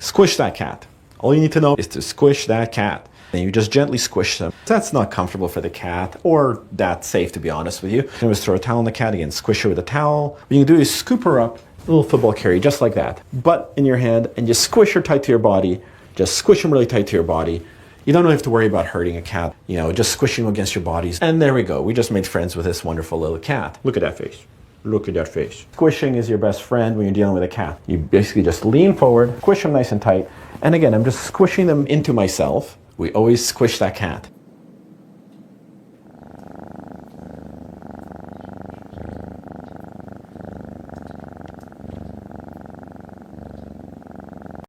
Squish that cat. All you need to know is to squish that cat. And you just gently squish them. That's not comfortable for the cat, or that safe, to be honest with you. You can always throw a towel on the cat, again, squish her with a towel. What you can do is scoop her up, a little football carry, just like that. Butt in your hand, and just squish her tight to your body. Just squish them really tight to your body. You don't have to worry about hurting a cat, just squishing them against your bodies. And there we go. We just made friends with this wonderful little cat. Look at that face. Look at that face. Squishing is your best friend when you're dealing with a cat. You basically just lean forward, squish them nice and tight. And again, I'm just squishing them into myself. We always squish that cat.